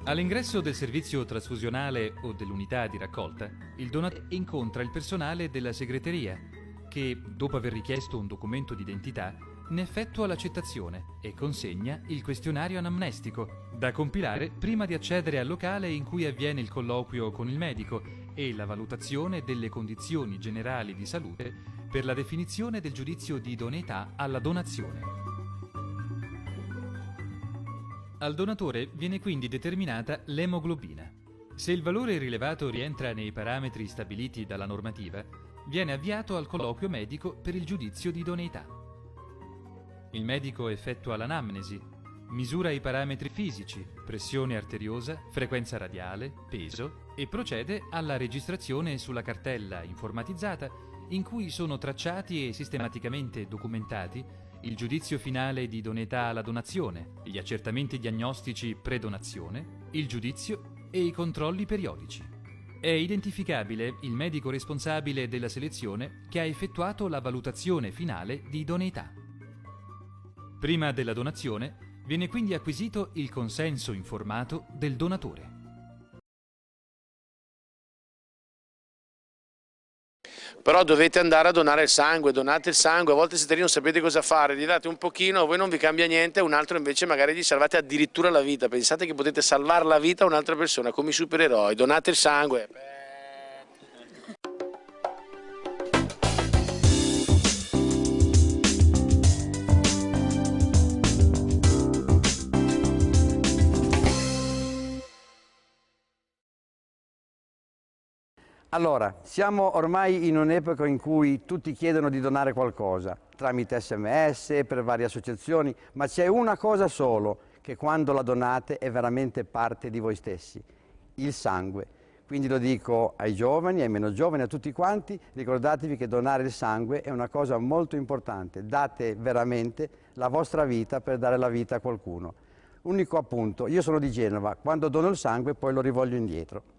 All'ingresso del servizio trasfusionale o dell'unità di raccolta, il donatore incontra il personale della segreteria che, dopo aver richiesto un documento d'identità, ne effettua l'accettazione e consegna il questionario anamnestico da compilare prima di accedere al locale in cui avviene il colloquio con il medico e la valutazione delle condizioni generali di salute per la definizione del giudizio di idoneità alla donazione. Al donatore viene quindi determinata l'emoglobina. Se il valore rilevato rientra nei parametri stabiliti dalla normativa, viene avviato al colloquio medico per il giudizio di idoneità. Il medico effettua l'anamnesi, misura i parametri fisici, pressione arteriosa, frequenza radiale, peso e procede alla registrazione sulla cartella informatizzata in cui sono tracciati e sistematicamente documentati il giudizio finale di idoneità alla donazione, gli accertamenti diagnostici pre-donazione, il giudizio e i controlli periodici. È identificabile il medico responsabile della selezione che ha effettuato la valutazione finale di idoneità. Prima della donazione viene quindi acquisito il consenso informato del donatore. Però dovete andare a donare il sangue, donate il sangue, a volte siete lì non sapete cosa fare, gli date un pochino, a voi non vi cambia niente, a un altro invece magari gli salvate addirittura la vita, pensate che potete salvare la vita a un'altra persona come i supereroi, donate il sangue. Allora, siamo ormai in un'epoca in cui tutti chiedono di donare qualcosa, tramite SMS, per varie associazioni, ma c'è una cosa solo, che quando la donate è veramente parte di voi stessi, il sangue. Quindi lo dico ai giovani, ai meno giovani, a tutti quanti, ricordatevi che donare il sangue è una cosa molto importante, date veramente la vostra vita per dare la vita a qualcuno. Unico appunto, io sono di Genova, quando dono il sangue poi lo rivoglio indietro.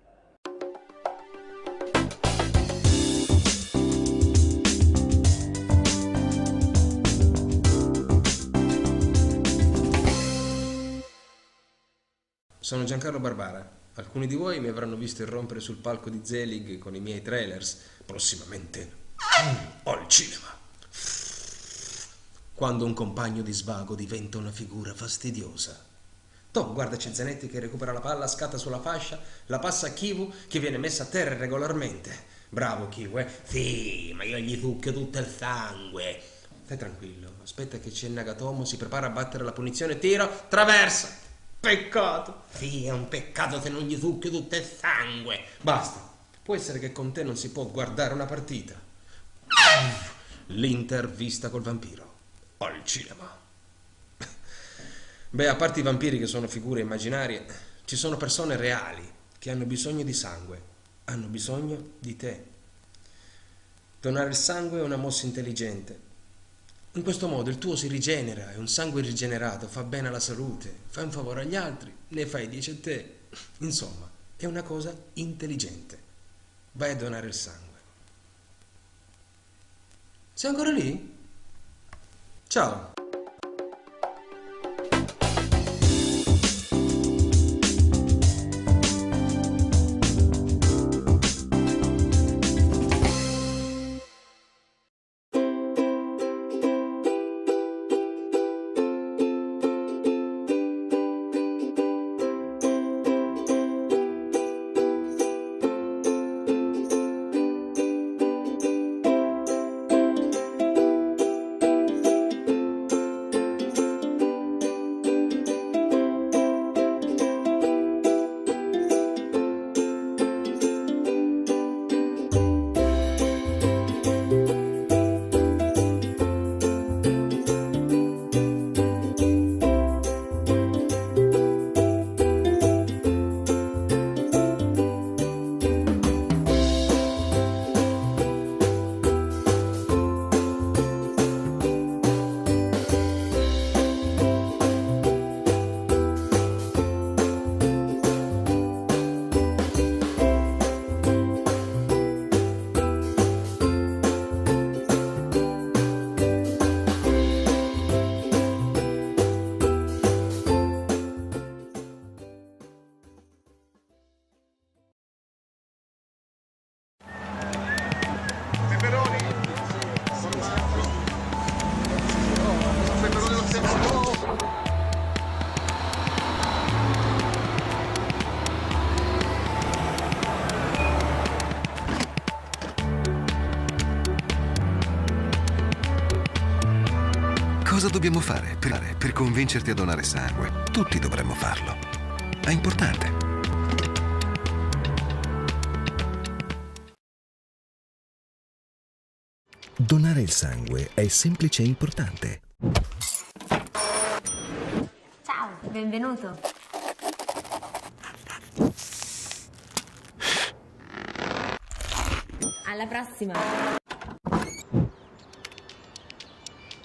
Sono Giancarlo Barbara. Alcuni di voi mi avranno visto irrompere sul palco di Zelig con i miei trailers. Prossimamente al cinema. Quando un compagno di svago diventa una figura fastidiosa. Tom guarda Cenzanetti che recupera la palla, scatta sulla fascia, la passa a Kivu che viene messa a terra regolarmente. Bravo Kivu, eh? Sì, ma io gli succhio tutto il sangue. Stai tranquillo, aspetta che c'è Nagatomo, si prepara a battere la punizione, tiro, traversa. Peccato! Sì, è un peccato se non gli succhio tutto il sangue. Basta. Può essere che con te non si può guardare una partita. L'intervista col vampiro. Al cinema. Beh, a parte i vampiri che sono figure immaginarie, ci sono persone reali che hanno bisogno di sangue. Hanno bisogno di te. Donare il sangue è una mossa intelligente. In questo modo il tuo si rigenera e un sangue rigenerato fa bene alla salute, fai un favore agli altri, ne fai 10 a te. Insomma, è una cosa intelligente. Vai a donare il sangue. Sei ancora lì? Ciao. Cosa dobbiamo fare per convincerti a donare sangue? Tutti dovremmo farlo. È importante. Donare il sangue è semplice e importante. Ciao, benvenuto. Alla prossima.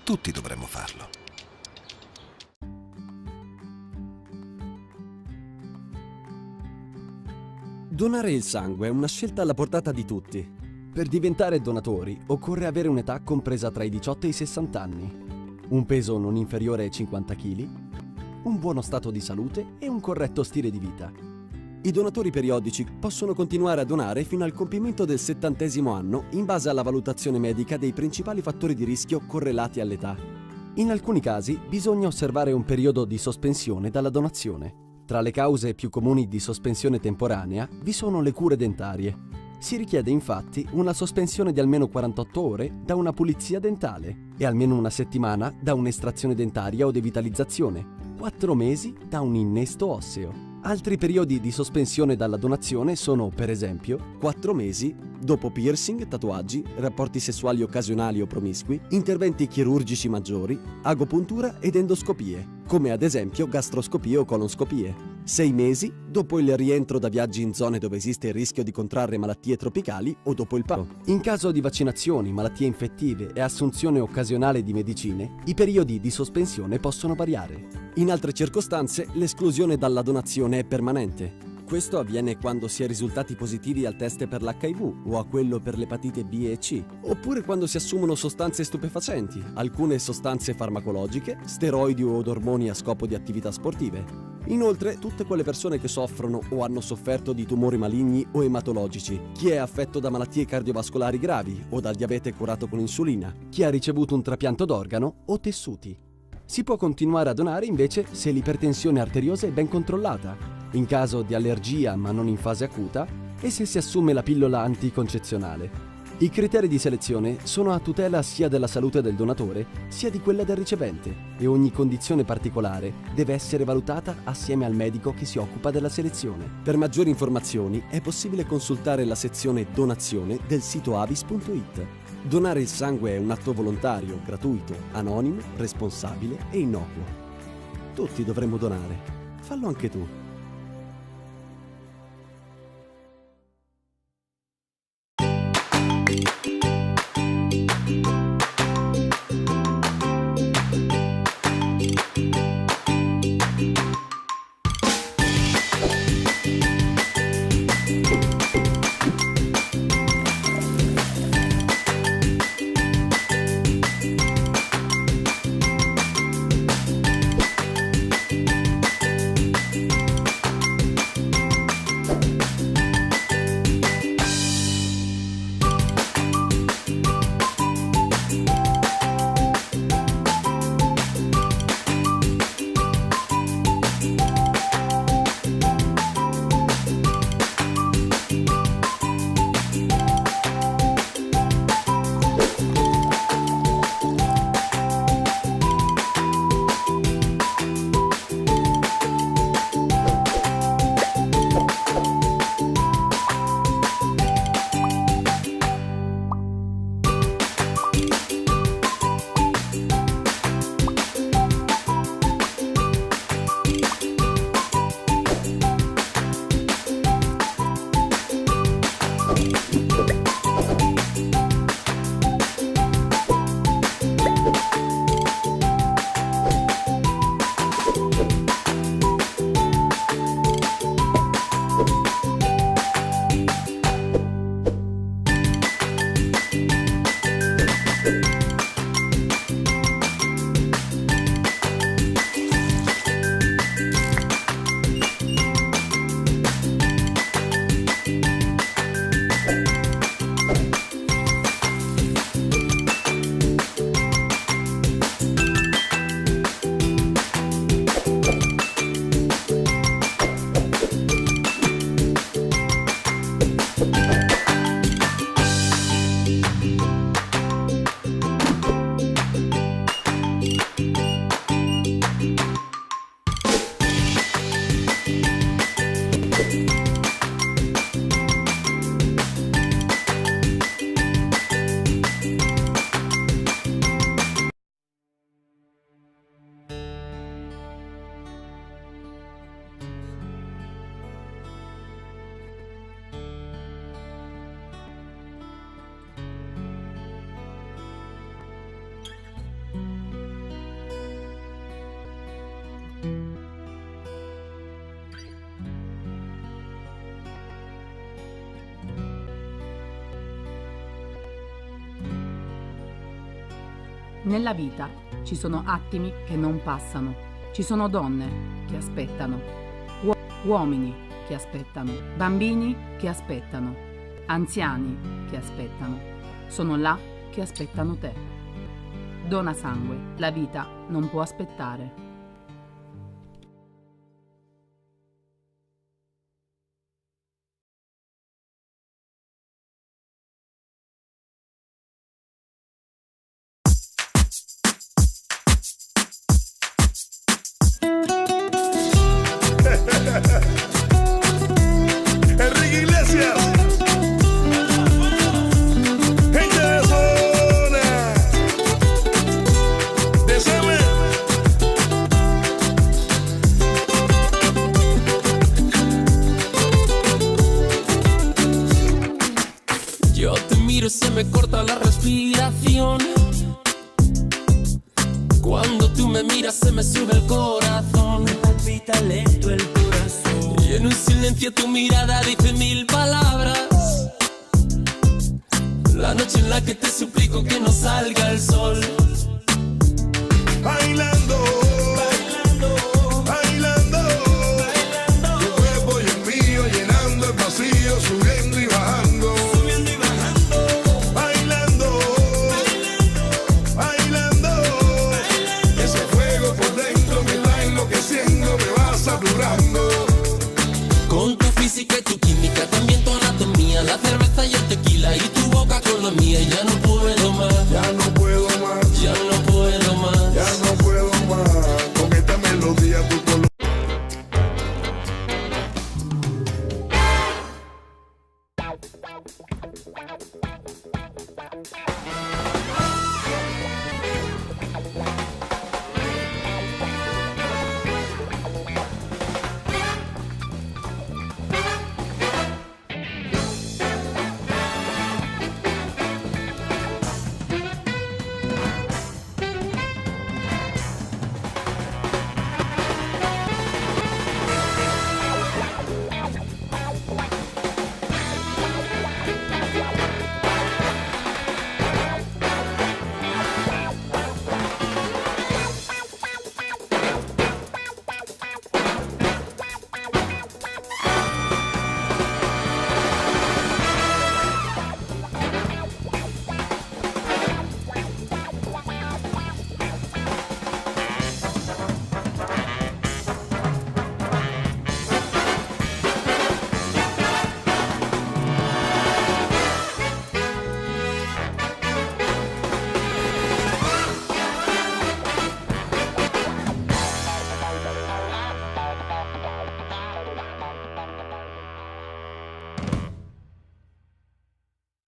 Tutti dovremmo farlo. Donare il sangue è una scelta alla portata di tutti. Per diventare donatori occorre avere un'età compresa tra i 18 e i 60 anni, un peso non inferiore ai 50 kg, un buono stato di salute e un corretto stile di vita. I donatori periodici possono continuare a donare fino al compimento del 70° anno in base alla valutazione medica dei principali fattori di rischio correlati all'età. In alcuni casi bisogna osservare un periodo di sospensione dalla donazione. Tra le cause più comuni di sospensione temporanea vi sono le cure dentarie. Si richiede infatti una sospensione di almeno 48 ore da una pulizia dentale e almeno una settimana da un'estrazione dentaria o devitalizzazione, 4 mesi da un innesto osseo. Altri periodi di sospensione dalla donazione sono, per esempio, 4 mesi dopo piercing, tatuaggi, rapporti sessuali occasionali o promiscui, interventi chirurgici maggiori, agopuntura ed endoscopie, come ad esempio gastroscopie o colonscopie. 6 mesi dopo il rientro da viaggi in zone dove esiste il rischio di contrarre malattie tropicali o dopo il parto. In caso di vaccinazioni, malattie infettive e assunzione occasionale di medicine, i periodi di sospensione possono variare. In altre circostanze, l'esclusione dalla donazione è permanente. Questo avviene quando si è risultati positivi al test per l'HIV o a quello per l'epatite B e C, oppure quando si assumono sostanze stupefacenti, alcune sostanze farmacologiche, steroidi o ormoni a scopo di attività sportive. Inoltre, tutte quelle persone che soffrono o hanno sofferto di tumori maligni o ematologici, chi è affetto da malattie cardiovascolari gravi o dal diabete curato con insulina, chi ha ricevuto un trapianto d'organo o tessuti. Si può continuare a donare invece se l'ipertensione arteriosa è ben controllata, in caso di allergia ma non in fase acuta e se si assume la pillola anticoncezionale. I criteri di selezione sono a tutela sia della salute del donatore sia di quella del ricevente e ogni condizione particolare deve essere valutata assieme al medico che si occupa della selezione. Per maggiori informazioni è possibile consultare la sezione donazione del sito avis.it. Donare il sangue è un atto volontario, gratuito, anonimo, responsabile e innocuo. Tutti dovremmo donare. Fallo anche tu. Nella vita ci sono attimi che non passano, ci sono donne che aspettano, uomini che aspettano, bambini che aspettano, anziani che aspettano, sono là che aspettano te. Dona sangue, la vita non può aspettare. Enrique Iglesias, gente de zona, decime. Yo te miro y se me corta la respiración. Cuando tú me miras se me sube el corazón. Me palpita lento el corazón. Y en un silencio tu mirada dice 1000 palabras. La noche en la que te suplico que no salga el sol. Bailando, bailando, bailando, bailando. Tu cuerpo y el mío llenando el vacío, subiendo y bajando. Subiendo y bajando. Bailando, bailando, bailando, bailando. Ese fuego por dentro me está enloqueciendo, me va saturando. Con tu física y tu